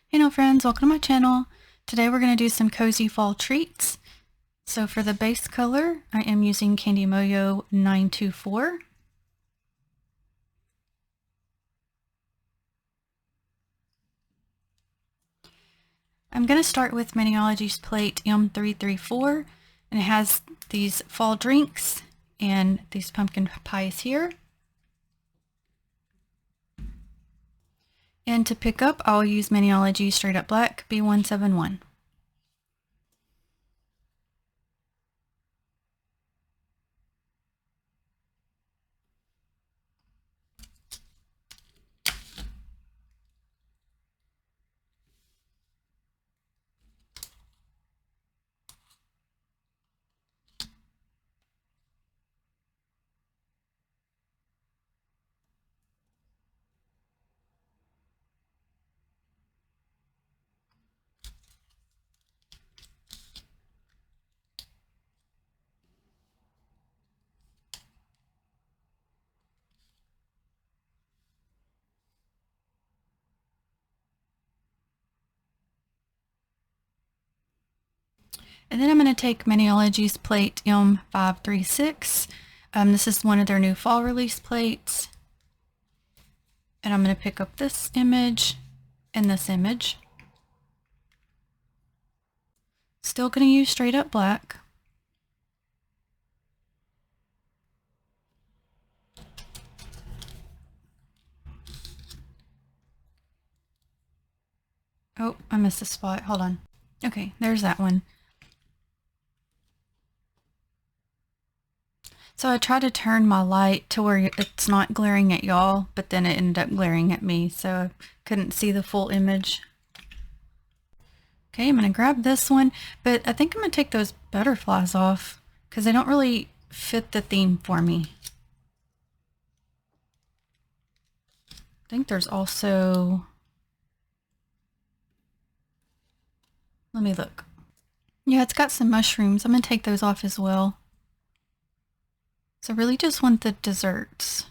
Hey no friends, welcome to my channel. Today we're going to do some cozy fall treats. So for the base color, I am using Candy Moyo 924. I'm going to start with Maniology's plate M334, and it has these fall drinks and these pumpkin pies here. And to pick up, I'll use Maniology Straight Up Black B171. And then I'm going to take Maniology's plate M536. This is one of their new fall release plates. And I'm going to pick up this image and this image. Still going to use Straight Up Black. Oh, I missed a spot. Hold on. Okay, there's that one. So I tried to turn my light to where it's not glaring at y'all, but then it ended up glaring at me, so I couldn't see the full image. Okay, I'm going to grab this one, but I think I'm going to take those butterflies off because they don't really fit the theme for me. I think there's also... Let me look. Yeah, it's got some mushrooms. I'm going to take those off as well. So I really just want the desserts.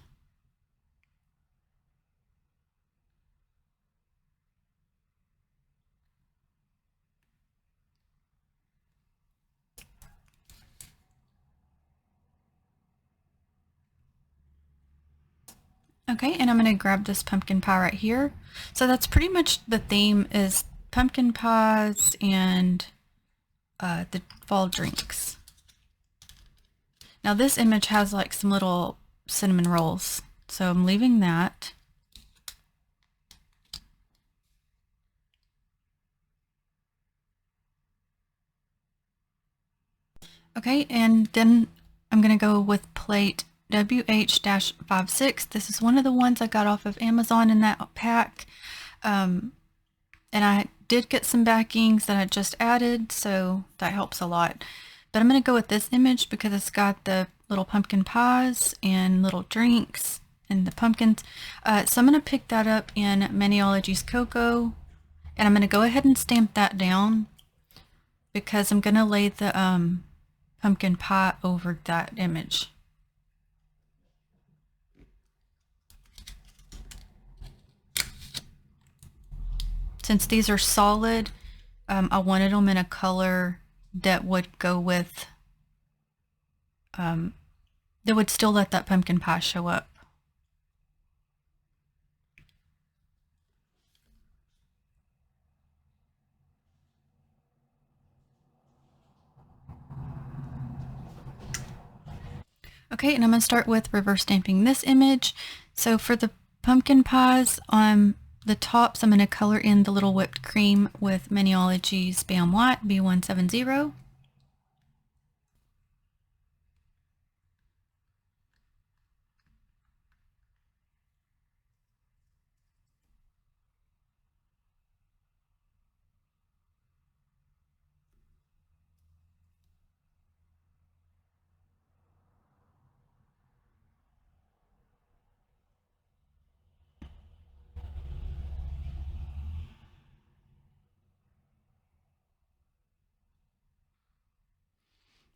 Okay, and I'm going to grab this pumpkin pie right here. So that's pretty much the theme, is pumpkin pies and the fall drinks. Now this image has like some little cinnamon rolls, so I'm leaving that. Okay, and then I'm going to go with plate WH-56. This is one of the ones I got off of Amazon in that pack. And I did get some backings that I just added, so that helps a lot. But I'm going to go with this image because it's got the little pumpkin pies and little drinks and the pumpkins. So I'm going to pick that up in Maniology's Cocoa, and I'm going to go ahead and stamp that down because I'm going to lay the pumpkin pie over that image. Since these are solid, I wanted them in a color that would go with, that would still let that pumpkin pie show up. Okay, and I'm going to start with reverse stamping this image. So for the pumpkin pies, on the tops, I'm going to color in the little whipped cream with Maniology's Bam White B170.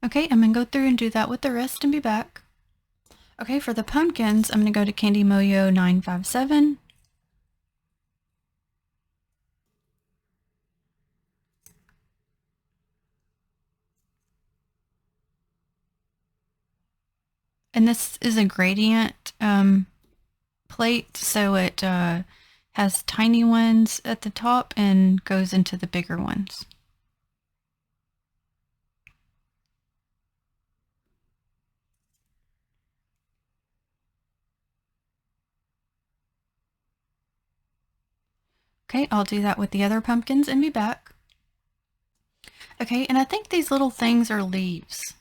Okay, I'm going to go through and do that with the rest and be back. Okay, for the pumpkins, I'm going to go to Candy Moyo 957. And this is a gradient plate, so it has tiny ones at the top and goes into the bigger ones. Okay, I'll do that with the other pumpkins and be back. Okay, and I think these little things are leaves.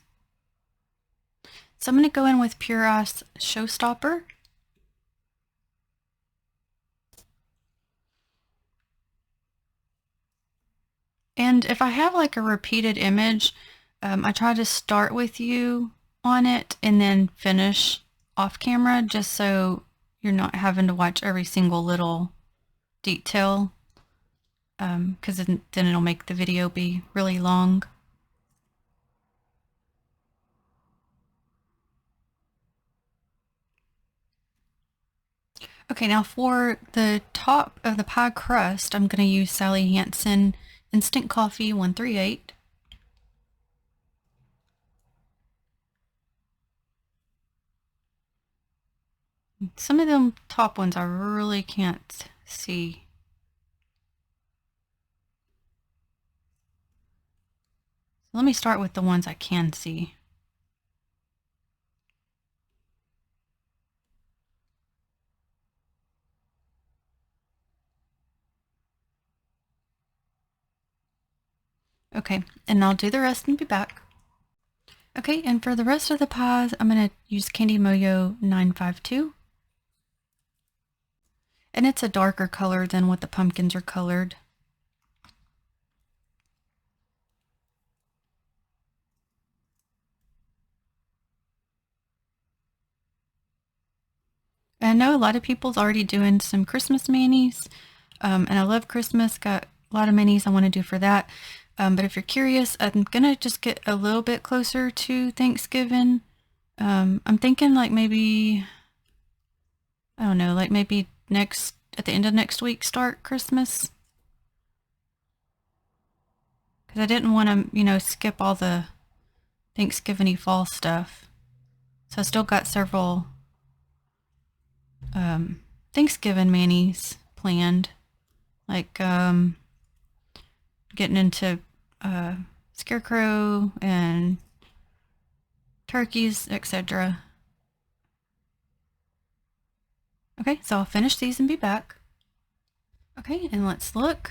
So I'm going to go in with Pure Ice Showstopper. And if I have like a repeated image, I try to start with you on it and then finish off camera, just so you're not having to watch every single little detail, because then it'll make the video be really long. Okay, now for the top of the pie crust, I'm going to use Sally Hansen Instant Coffee 138. Some of them top ones I really can't see. So let me start with the ones I can see. Okay, and I'll do the rest and be back. Okay, and for the rest of the pies, I'm going to use Candy Moyo 952. And it's a darker color than what the pumpkins are colored. I know a lot of people's already doing some Christmas manis, and I love Christmas. Got a lot of minis I want to do for that. But if you're curious, I'm gonna just get a little bit closer to Thanksgiving. I'm thinking like maybe, I don't know, like maybe at the end of next week, start Christmas. Because I didn't want to, skip all the Thanksgiving-y fall stuff. So I still got several Thanksgiving manis planned, like getting into scarecrow and turkeys, etc. Okay, so I'll finish these and be back. Okay, and let's look.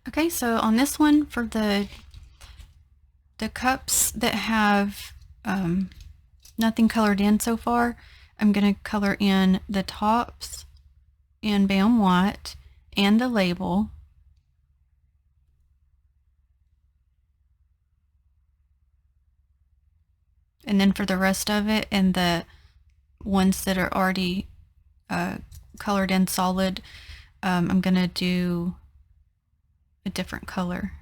Okay, so on this one, for the cups that have nothing colored in so far, I'm going to color in the tops in Bam White and the label. And then for the rest of it and the ones that are already colored in solid, I'm going to do a different color.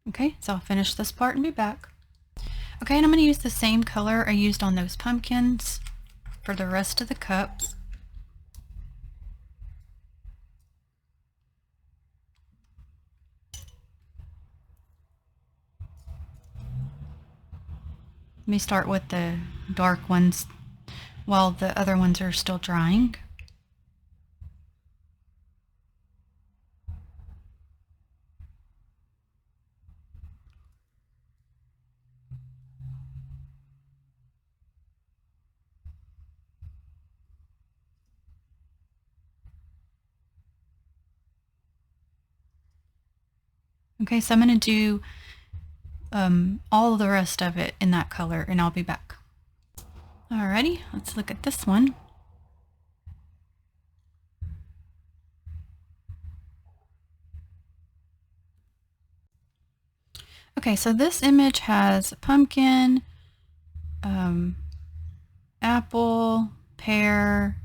Okay, so I'll finish this part and be back. Okay, and I'm going to use the same color I used on those pumpkins for the rest of the cups. Let me start with the dark ones while the other ones are still drying. Okay, so I'm going to do all the rest of it in that color, and I'll be back. Alrighty, let's look at this one. Okay, so this image has pumpkin, apple, pear,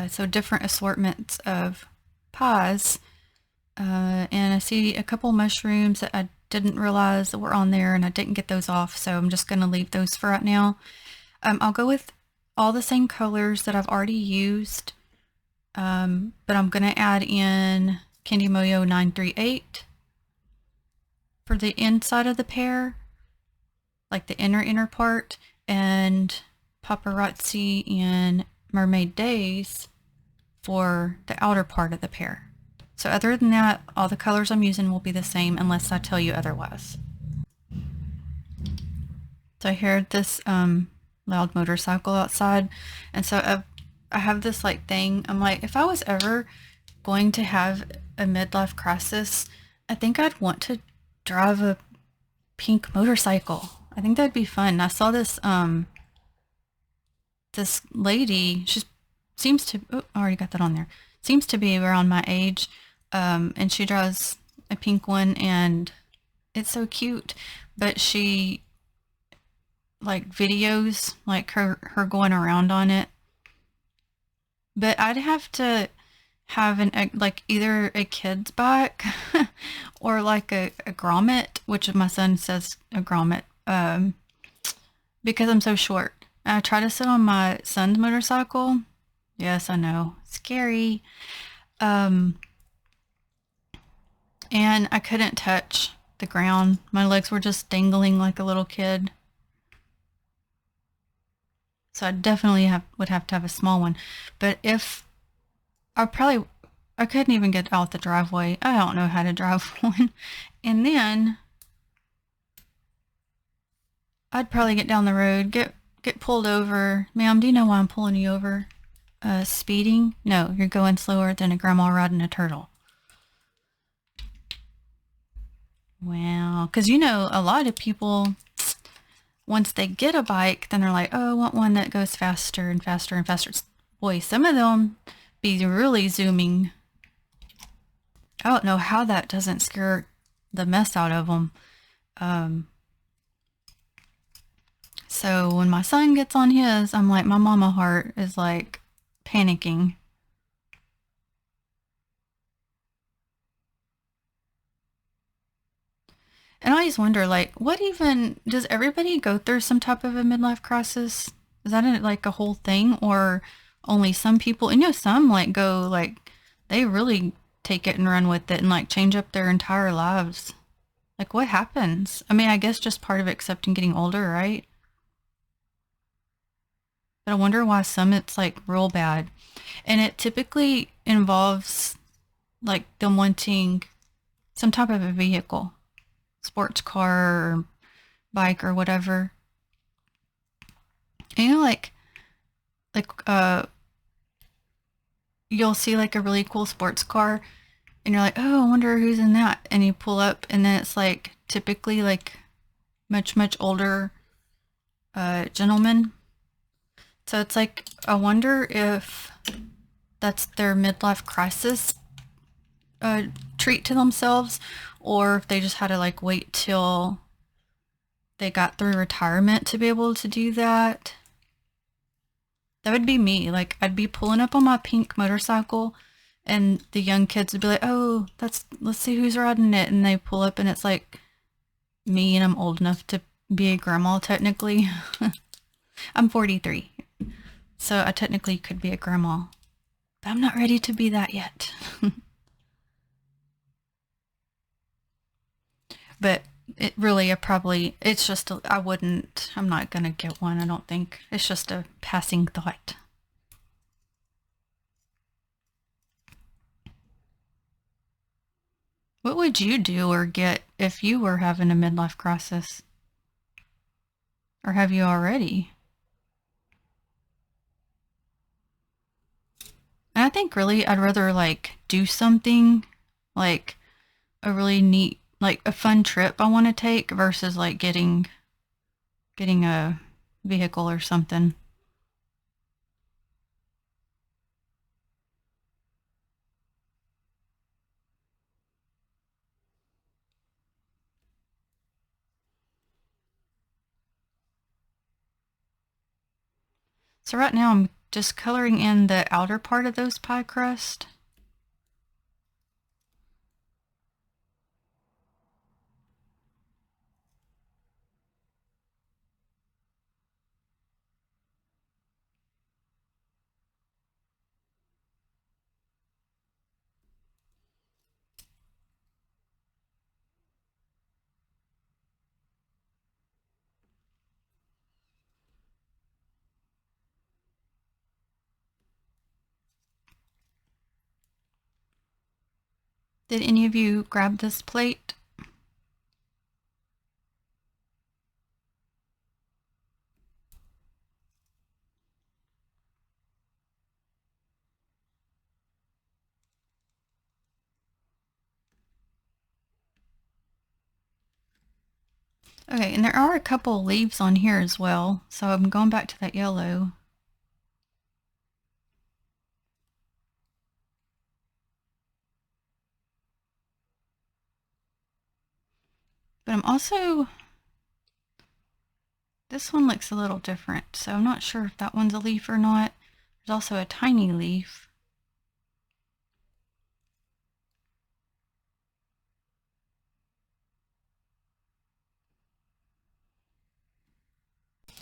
so different assortments of pies. And I see a couple mushrooms that I didn't realize that were on there, and I didn't get those off, so I'm just going to leave those for right now. I'll go with all the same colors that I've already used, but I'm going to add in Candy Moyo 938 for the inside of the pear, like the inner part, and Paparazzi and Mermaid Days for the outer part of the pear. So other than that, all the colors I'm using will be the same unless I tell you otherwise. So I heard this loud motorcycle outside, and so I have this like thing. I'm like, if I was ever going to have a midlife crisis, I think I'd want to drive a pink motorcycle. I think that'd be fun. I saw this this lady, she seems to, oh, I already got that on there, seems to be around my age, and she drives a pink one, and it's so cute, but she like videos like her going around on it. But I'd have to have like either a kid's bike or like a grommet, which my son says a grommet, because I'm so short. I try to sit on my son's motorcycle. Yes, I know, scary. And I couldn't touch the ground. My legs were just dangling like a little kid. So I definitely would have to have a small one. But if I couldn't even get out the driveway. I don't know how to drive one. And then I'd probably get down the road, get pulled over. Ma'am, do you know why I'm pulling you over? Speeding? No, you're going slower than a grandma riding a turtle. Wow. Because you know, a lot of people, once they get a bike, then they're like, oh, I want one that goes faster and faster and faster. Boy, some of them be really zooming. I don't know how that doesn't scare the mess out of them. So when my son gets on his, I'm like, my mama heart is like panicking. And I always wonder, like, what even, does everybody go through some type of a midlife crisis? Is that like a whole thing, or only some people? And you know, some like go, like, they really take it and run with it and like change up their entire lives. Like, what happens? I mean, I guess just part of accepting getting older, right? But I wonder why some it's like real bad. And it typically involves like them wanting some type of a vehicle, sports car or bike or whatever. And you know, like you'll see like a really cool sports car and you're like, oh, I wonder who's in that. And you pull up and then it's like typically like much older gentlemen. So it's like, I wonder if that's their midlife crisis treat to themselves, or if they just had to like wait till they got through retirement to be able to do that. That would be me. Like, I'd be pulling up on my pink motorcycle and the young kids would be like, oh, let's see who's riding it. And they pull up and it's like me, and I'm old enough to be a grandma technically. I'm 43. So I technically could be a grandma, but I'm not ready to be that yet. But it really, it's just, I'm not gonna get one, I don't think. It's just a passing thought. What would you do or get if you were having a midlife crisis? Or have you already? And I think really I'd rather like do something like a really neat, like a fun trip I want to take versus like getting a vehicle or something. So right now I'm just coloring in the outer part of those pie crust. Did any of you grab this plate? Okay, and there are a couple leaves on here as well, so I'm going back to that yellow. But I'm also, this one looks a little different, so I'm not sure if that one's a leaf or not. There's also a tiny leaf.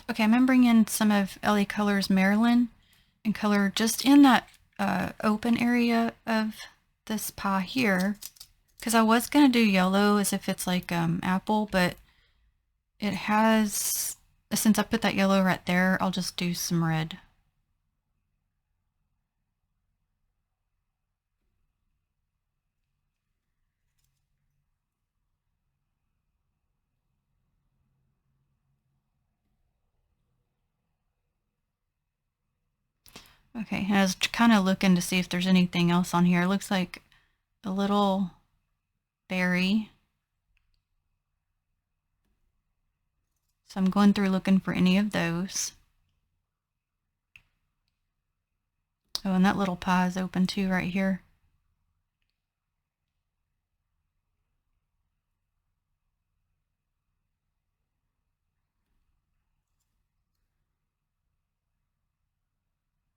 Okay, I'm gonna bring in some of LA Colors Maryland and color just in that open area of this pie here, because I was gonna do yellow as if it's like apple, but it has, since I put that yellow right there, I'll just do some red. Okay, and I was kind of looking to see if there's anything else on here. It looks like a little berry. So I'm going through looking for any of those. Oh, and that little pie is open too right here.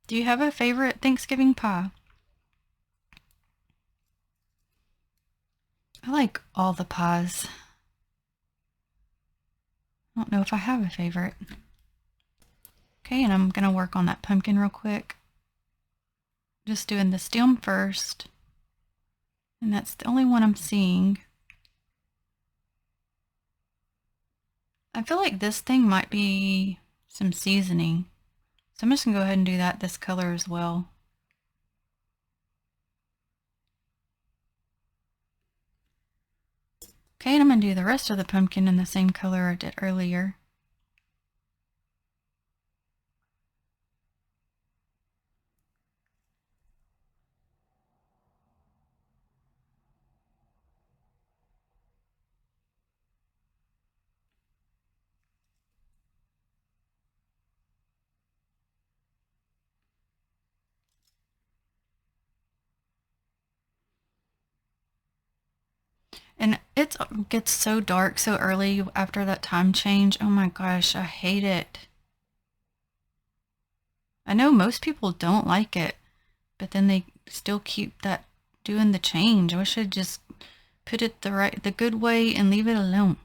Do you have a favorite Thanksgiving pie? I like all the pies. I don't know if I have a favorite. Okay, and I'm gonna work on that pumpkin real quick. Just doing the stem first. And that's the only one I'm seeing. I feel like this thing might be some seasoning. So I'm just gonna go ahead and do that this color as well. Okay, and I'm gonna do the rest of the pumpkin in the same color I did earlier. And it gets so dark so early after that time change. Oh my gosh, I hate it. I know most people don't like it, but then they still keep that doing the change. I wish I'd just put it the good way and leave it alone.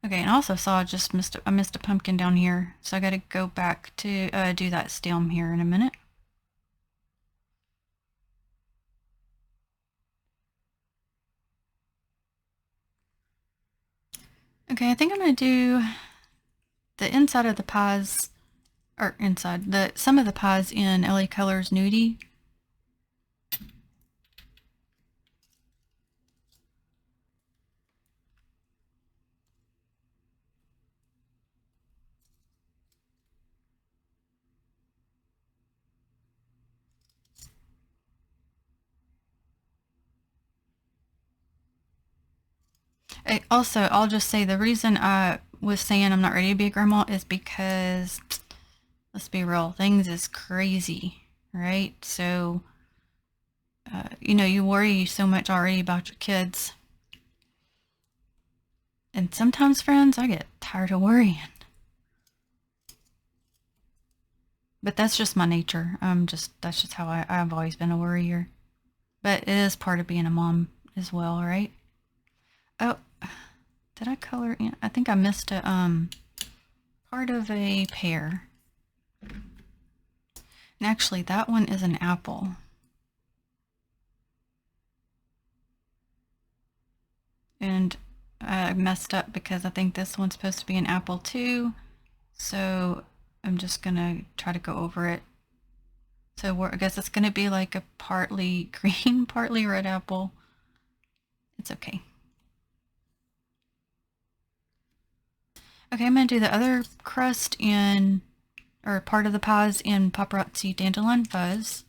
Okay, and I also saw I missed a pumpkin down here, so I got to go back to do that stem here in a minute. Okay, I think I'm going to do the inside of the pies, or inside, some of the pies in LA Colors Nudie. Also, I'll just say the reason I was saying I'm not ready to be a grandma is because, let's be real, things is crazy, right? So, you know, you worry so much already about your kids. And sometimes, friends, I get tired of worrying. But that's just my nature. That's just how I've always been a worrier. But it is part of being a mom as well, right? Oh, did I color in? I think I missed a part of a pear. And actually, that one is an apple. And I messed up because I think this one's supposed to be an apple too. So I'm just gonna try to go over it. So I guess it's gonna be like a partly green, partly red apple. It's okay. Okay, I'm gonna do the other crust in, or part of the pies in Paparazzi Dandelion Fuzz.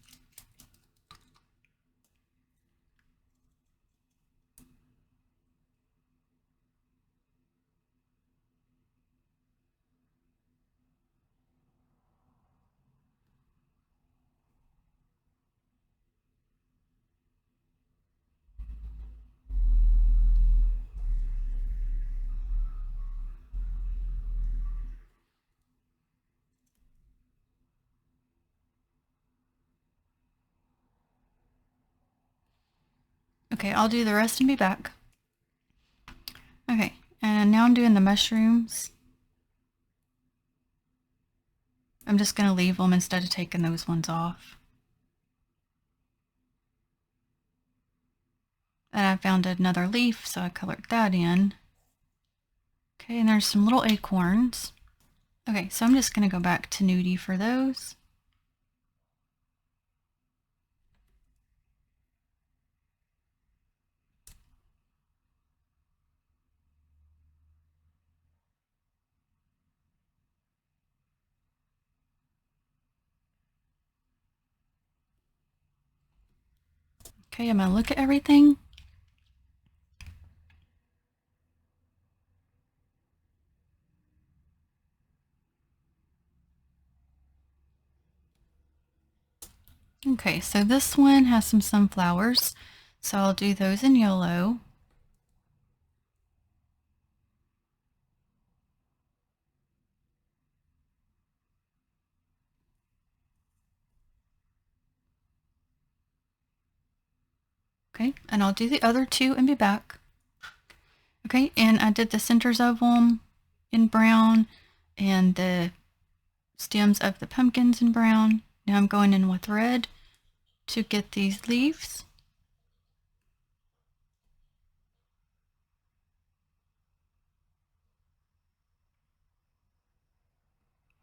Okay, I'll do the rest and be back. Okay, and now I'm doing the mushrooms. I'm just gonna leave them instead of taking those ones off. And I found another leaf, so I colored that in. Okay, and there's some little acorns. Okay, so I'm just gonna go back to Nudie for those. Okay, I'm gonna look at everything. Okay, so this one has some sunflowers, so I'll do those in yellow. Okay, and I'll do the other two and be back. Okay, and I did the centers of them in brown and the stems of the pumpkins in brown. Now I'm going in with red to get these leaves.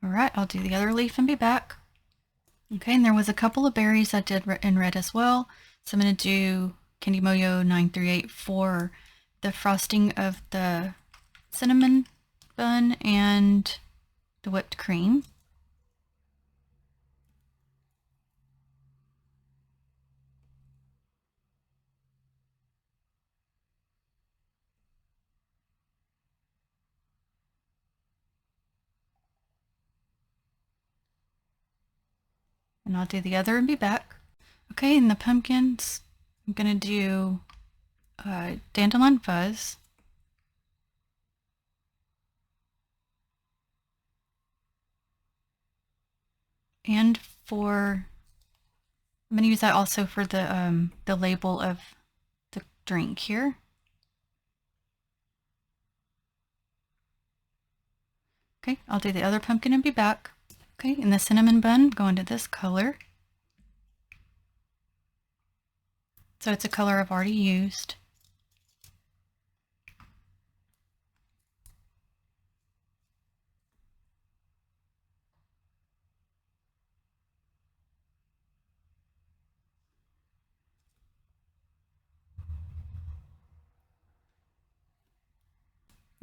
All right, I'll do the other leaf and be back. Okay, and there was a couple of berries I did in red as well. So I'm going to do Candy Moyo 938 for the frosting of the cinnamon bun and the whipped cream. And I'll do the other and be back. Okay, and the pumpkins, I'm going to do Dandelion Fuzz. And for, I'm going to use that also for the label of the drink here. Okay, I'll do the other pumpkin and be back. Okay, and the cinnamon bun, go into this color. So it's a color I've already used.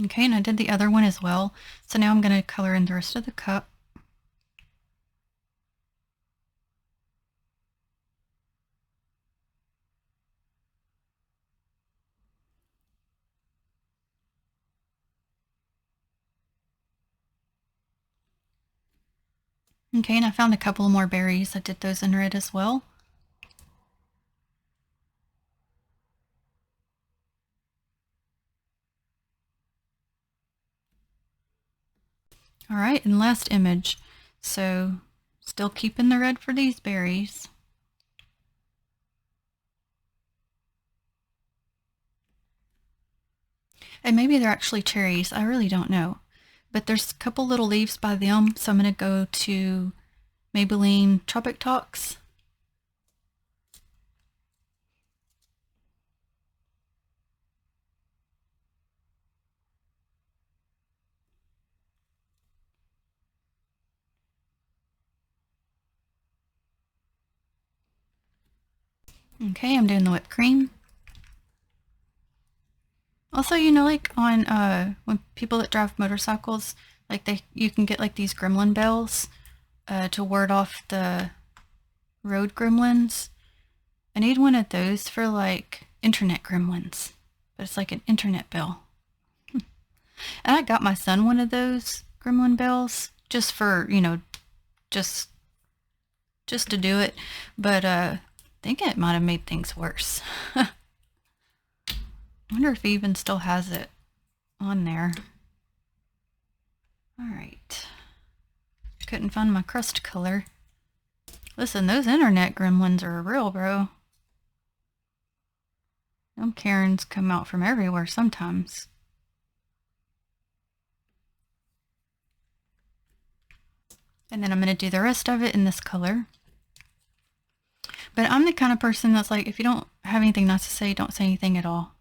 Okay, and I did the other one as well. So now I'm going to color in the rest of the cup. Okay, and I found a couple more berries. I did those in red as well. All right, and last image. So still keeping the red for these berries. And maybe they're actually cherries. I really don't know. But there's a couple little leaves by them, so I'm going to go to Maybelline Tropic Talks. Okay, I'm doing the whipped cream. Also, you know, like on when people that drive motorcycles, like you can get like these gremlin bells to ward off the road gremlins. I need one of those for like internet gremlins, but it's like an internet bell. And I got my son one of those gremlin bells just for, you know, just to do it, but I think it might have made things worse. I wonder if he even still has it on there. All right. Couldn't find my crust color. Listen, those internet gremlins are real, bro. Them Karens come out from everywhere sometimes. And then I'm going to do the rest of it in this color. But I'm the kind of person that's like, if you don't have anything nice to say, don't say anything at all.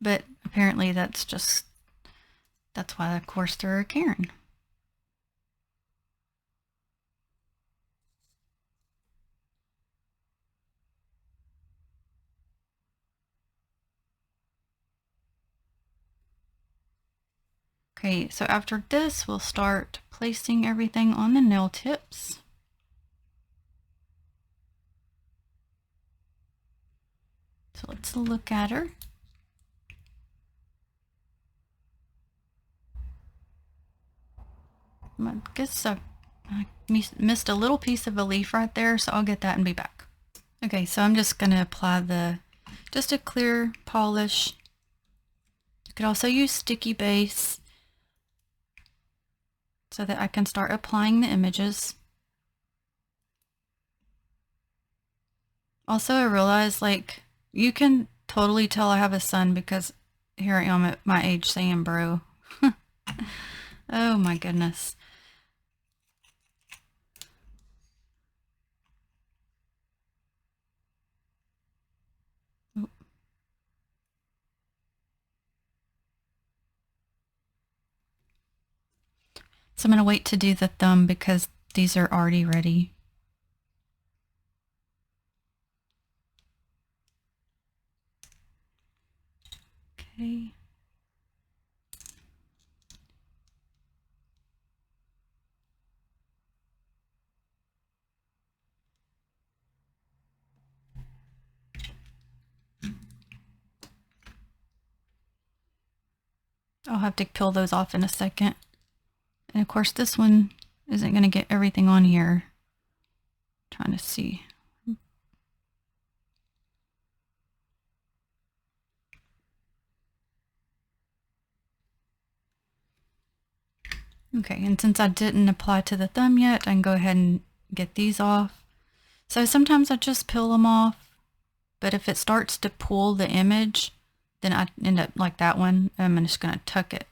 But apparently that's why, of course, they're a Karen. Okay, so after this, we'll start placing everything on the nail tips. So let's look at her. I guess I missed a little piece of a leaf right there, so I'll get that and be back. Okay, so I'm just going to apply just a clear polish. You could also use sticky base so that I can start applying the images. Also, I realized, like, you can totally tell I have a son because here I am at my age saying bro. Oh my goodness. Oh. So I'm going to wait to do the thumb because these are already ready. Okay. I'll have to peel those off in a second. And of course this one isn't going to get everything on here. I'm trying to see. Okay, and since I didn't apply to the thumb yet, I can go ahead and get these off. So sometimes I just peel them off, but if it starts to pull the image, then I end up like that one. I'm just going to tuck it.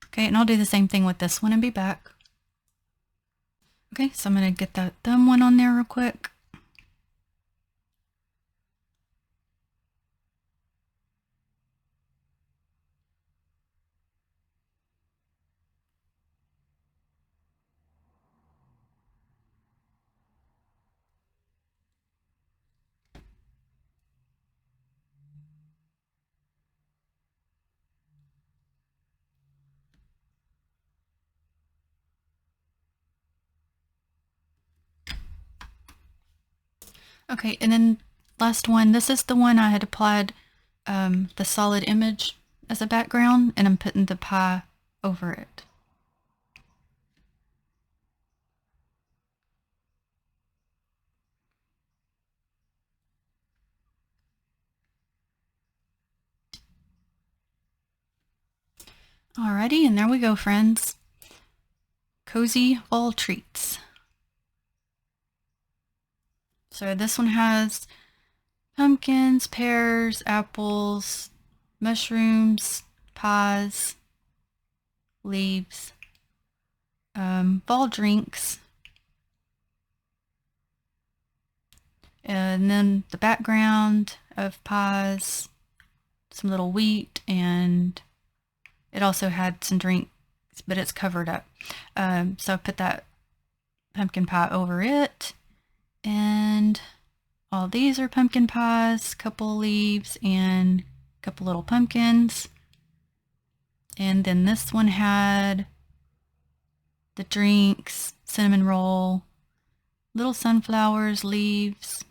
Okay, and I'll do the same thing with this one and be back. Okay, so I'm going to get that thumb one on there real quick. Okay, and then last one, this is the one I had applied the solid image as a background, and I'm putting the pie over it. Alrighty, and there we go, friends. Cozy fall treats. So this one has pumpkins, pears, apples, mushrooms, pies, leaves, fall drinks, and then the background of pies, some little wheat and It also had some drinks, but it's covered up. So I put that pumpkin pie over it, and all these are pumpkin pies, couple leaves and a couple little pumpkins. And then this one had the drinks, cinnamon roll, little sunflowers, leaves,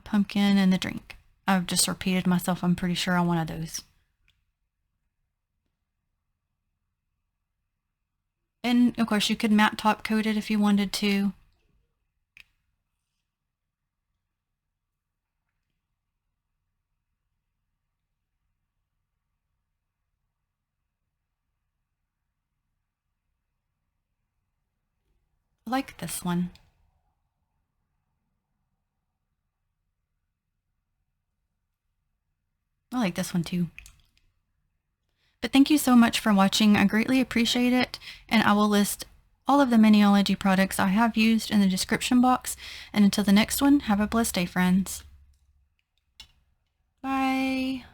pumpkin, and the drink. I've just repeated myself, I'm pretty sure, on one of those. And of course you could matte top coat it if you wanted to. I like this one. I like this one too. But thank you so much for watching. I greatly appreciate it, and I will list all of the Miniology products I have used in the description box. And until the next one, have a blessed day, friends. Bye.